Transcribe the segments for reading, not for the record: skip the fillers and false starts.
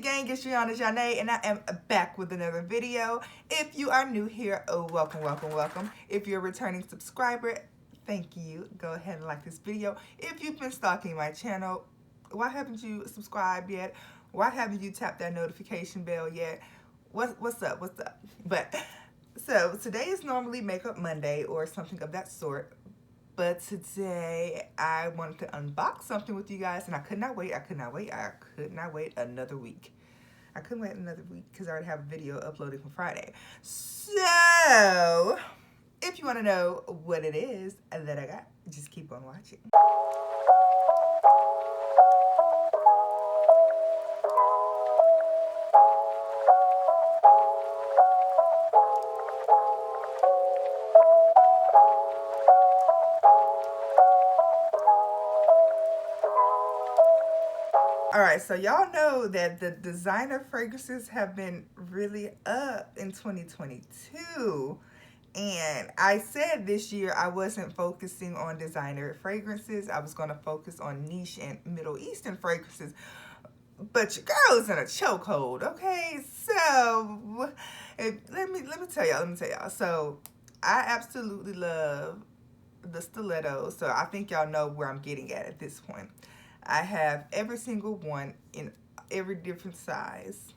gang? It's Dreona Zhané, and I am back with another video. If you are new here, welcome, welcome, welcome. If you're a returning subscriber, thank you. Go ahead and like this video. If you've been stalking my channel, why haven't you subscribed yet? Why haven't you tapped that notification bell yet? What's up? What's up? But so today is normally Makeup Monday or something of that sort. But today I wanted to unbox something with you guys, and I could not wait. I could not wait another week. I couldn't wait another week because I already have a video uploaded from Friday. So if you want to know what it is that I got, just keep on watching. Alright, so y'all know that the designer fragrances have been really up in 2022. And I said this year I wasn't focusing on designer fragrances. I was going to focus on niche and Middle Eastern fragrances. But your girl is in a chokehold, okay? So, let me tell y'all. So, I absolutely love the stilettos. So, I think y'all know where I'm getting at this point. I have every single one in every different size.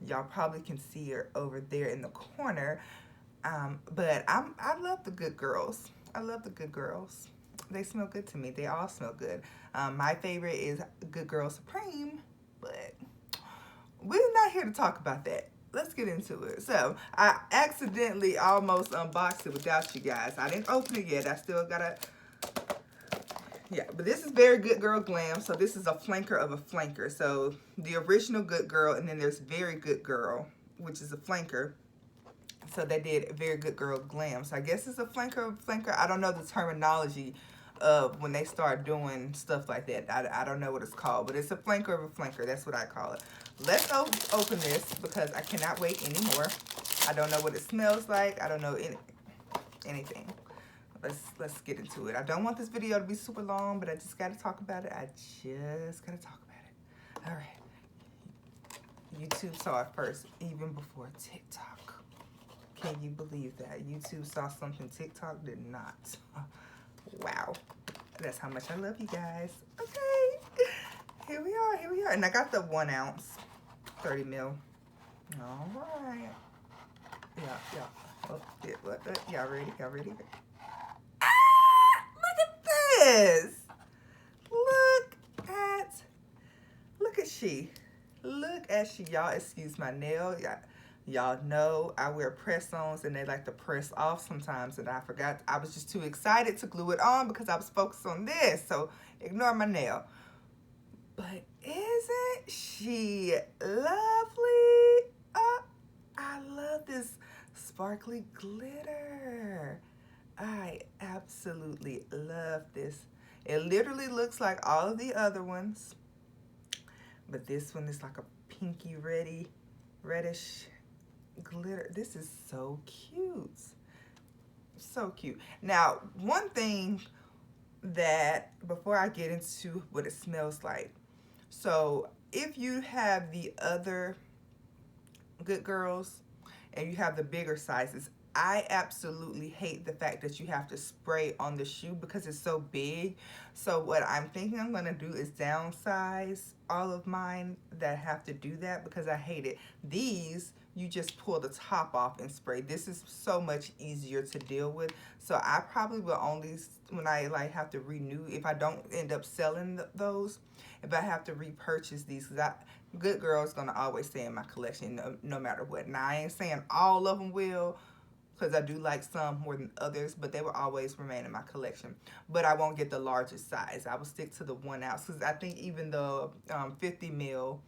Y'all probably can see her over there in the corner. But I love the good girls. I love the good girls. They smell good to me. They all smell good. My favorite is Good Girl Supreme, but we're not here to talk about that. Let's get into it. So, I accidentally almost unboxed it without you guys. I didn't open it yet. I still gotta... Yeah, but this is Very Good Girl Glam, so this is a flanker of a flanker. So, the original Good Girl, and then there's Very Good Girl, which is a flanker. So, they did Very Good Girl Glam. So, I guess it's a flanker of a flanker. I don't know the terminology of when they start doing stuff like that. I don't know what it's called, but it's a flanker of a flanker. That's what I call it. Let's open this because I cannot wait anymore. I don't know what it smells like. I don't know anything. Let's get into it. I don't want this video to be super long, but I just got to talk about it. All right. YouTube saw it first, even before TikTok. Can you believe that? YouTube saw something TikTok did not. Wow. That's how much I love you guys. Okay. Here we are. And I got the 1 ounce, 30 mil. All right. Yeah. Oh, yeah. Y'all ready? This. Look at she. Y'all excuse my nail. Y'all know I wear press-ons and they like to press off sometimes, and I forgot. I was just too excited to glue it on because I was focused on this, so ignore my nail. But isn't she lovely? Oh, I love this sparkly glitter. I absolutely love this. It literally looks like all of the other ones, but this one is like a pinky reddish glitter. This is so cute. So cute. Now, one thing that, before I get into what it smells like, so if you have the other Good Girls and you have the bigger sizes, I absolutely hate the fact that you have to spray on the shoe because it's so big. So what I'm thinking I'm going to do is downsize all of mine that have to do that because I hate it. These, you just pull the top off and spray. This is so much easier to deal with. So I probably will only, when I like have to renew, if I don't end up selling those, if I have to repurchase these, because Good Girl is going to always stay in my collection no matter what. Now, I ain't saying all of them will, because I do like some more than others, but they will always remain in my collection. But I won't get the largest size. I will stick to the 1 ounce, because I think even the 50 mil,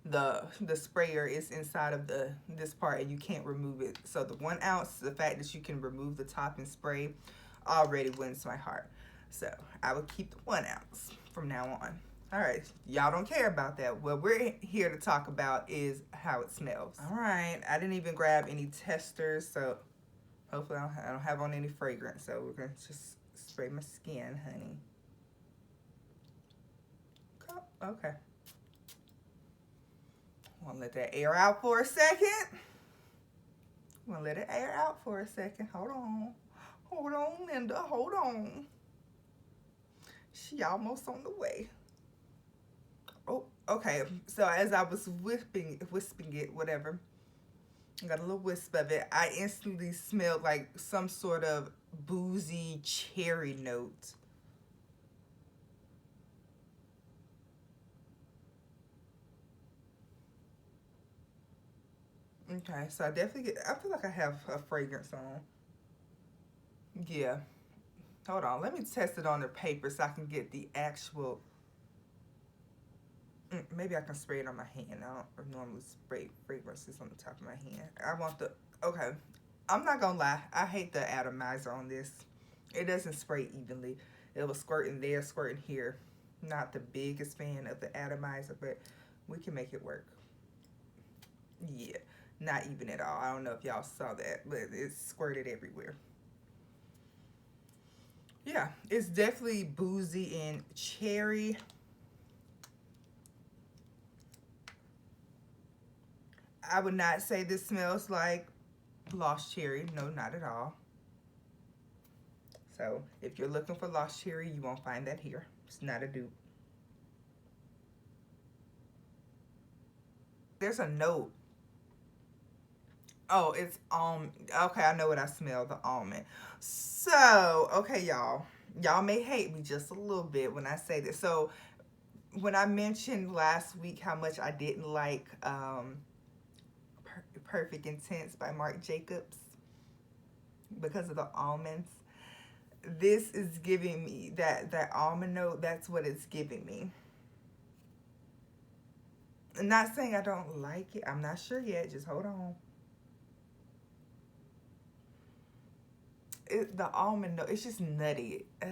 the sprayer is inside of this part and you can't remove it. So the 1 ounce, the fact that you can remove the top and spray already wins my heart. So I will keep the 1 ounce from now on. All right, y'all don't care about that. What we're here to talk about is how it smells. All right, I didn't even grab any testers, so hopefully I don't have on any fragrance. So we're gonna just spray my skin, honey. Okay. Want to let that air out for a second. Want to let it air out for a second. Hold on. Hold on, Linda. Hold on. She almost on the way. Oh, okay. So as I was wisping it, whatever, I got a little wisp of it. I instantly smelled like some sort of boozy cherry note. Okay, so I definitely I feel like I have a fragrance on. Yeah. Hold on, let me test it on the paper so I can get the actual. Maybe I can spray it on my hand. I don't normally spray fragrances on the top of my hand. I want the, okay. I'm not gonna lie, I hate the atomizer on this. It doesn't spray evenly. It was squirting there, squirting here. Not the biggest fan of the atomizer, but we can make it work. Yeah, not even at all. I don't know if y'all saw that, but it squirted everywhere. Yeah, it's definitely boozy and cherry. I would not say this smells like Lost Cherry. No, not at all. So if you're looking for Lost Cherry, you won't find that here. It's not a dupe. There's a note. Oh, it's okay, I know what I smell, the almond. So, okay, y'all. Y'all may hate me just a little bit when I say this. So, when I mentioned last week how much I didn't like Perfect Intense by Marc Jacobs because of the almonds, this is giving me that almond note. That's what it's giving me. I'm not saying I don't like it. I'm not sure yet. Just hold on. The almond note, it's just nutty. Ugh.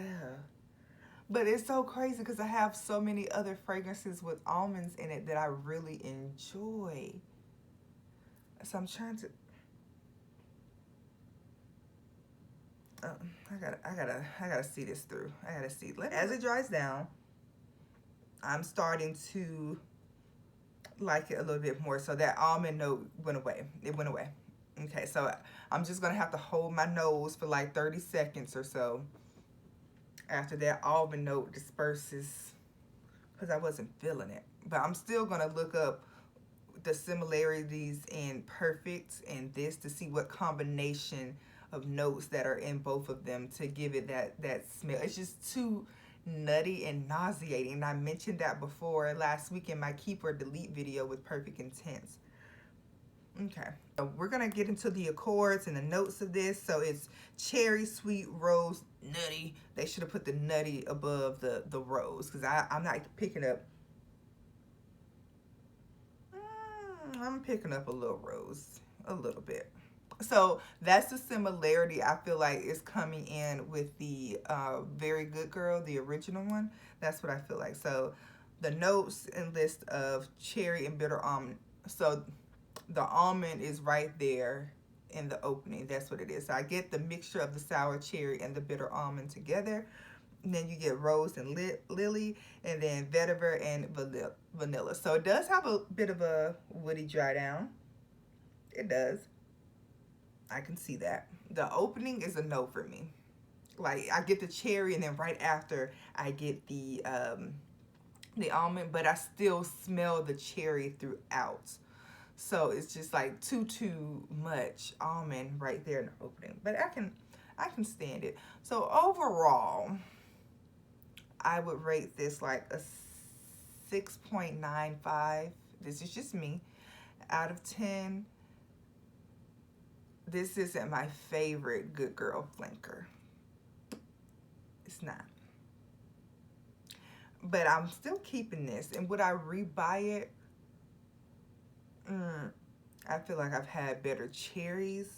But it's so crazy because I have so many other fragrances with almonds in it that I really enjoy. So I'm trying to. I gotta see this through. I gotta see. As it dries down, I'm starting to like it a little bit more. So that almond note went away. It went away. Okay, so I'm just gonna have to hold my nose for like 30 seconds or so after that almond note disperses because I wasn't feeling it. But I'm still gonna look up the similarities in Perfect and this to see what combination of notes that are in both of them to give it that smell. It's just too nutty and nauseating. And I mentioned that before last week in my Keep or Delete video with Perfect Intense. Okay, so we're gonna get into the accords and the notes of this. So it's cherry, sweet, rose, nutty. They should have put the nutty above the rose because I'm not picking up. I'm picking up a little rose, a little bit. So that's the similarity I feel like is coming in with the Very Good Girl, the original one. That's what I feel like. So the notes and list of cherry and bitter almond. So the almond is right there in the opening. That's what it is. So I get the mixture of the sour cherry and the bitter almond together. And then you get rose and lily, and then vetiver and vanilla. So it does have a bit of a woody dry down. It does. I can see that. The opening is a no for me. Like I get the cherry, and then right after I get the almond, but I still smell the cherry throughout. So it's just like too much almond right there in the opening. But I can stand it. So overall, I would rate this like a 6.95. This is just me. Out of 10. This isn't my favorite Good Girl flanker. It's not. But I'm still keeping this. And would I rebuy it? I feel like I've had better cherries.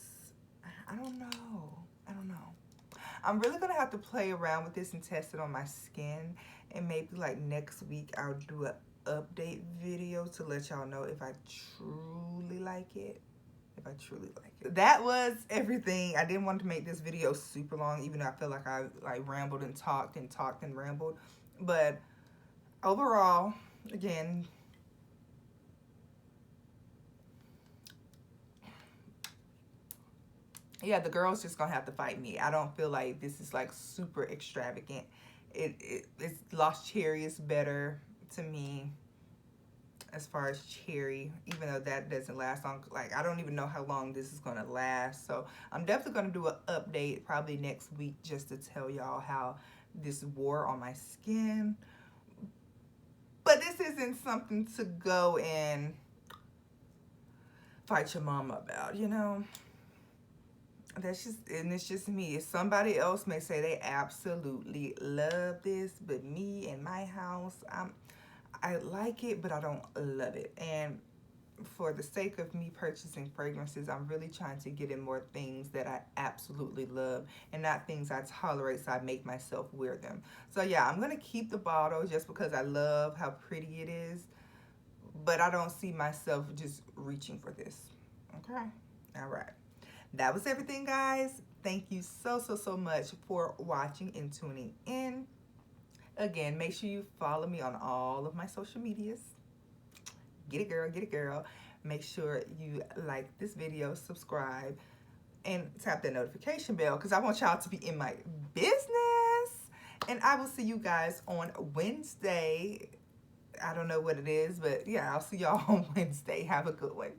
I don't know. I'm really gonna have to play around with this and test it on my skin, and maybe like next week I'll do an update video to let y'all know if I truly like it. That was everything. I didn't want to make this video super long, even though I feel like I like rambled and talked and rambled. But overall, again, yeah, the girl's just gonna have to fight me. I don't feel like this is like super extravagant. It's Lost Cherry is better to me as far as cherry, even though that doesn't last long. Like, I don't even know how long this is gonna last. So I'm definitely gonna do an update probably next week just to tell y'all how this wore on my skin. But this isn't something to go and fight your mama about, you know? That's just, and it's just me. Somebody else may say they absolutely love this, but me and my house, I like it, but I don't love it. And for the sake of me purchasing fragrances, I'm really trying to get in more things that I absolutely love and not things I tolerate, so I make myself wear them. So yeah, I'm gonna keep the bottle just because I love how pretty it is, but I don't see myself just reaching for this. Okay, all right. That was everything, guys. Thank you so much for watching and tuning in. Again, make sure you follow me on all of my social medias. Get it, girl, get it, girl. Make sure you like this video, subscribe, and tap that notification bell because I want y'all to be in my business. And I will see you guys on Wednesday. I don't know what it is, but yeah, I'll see y'all on Wednesday. Have a good one.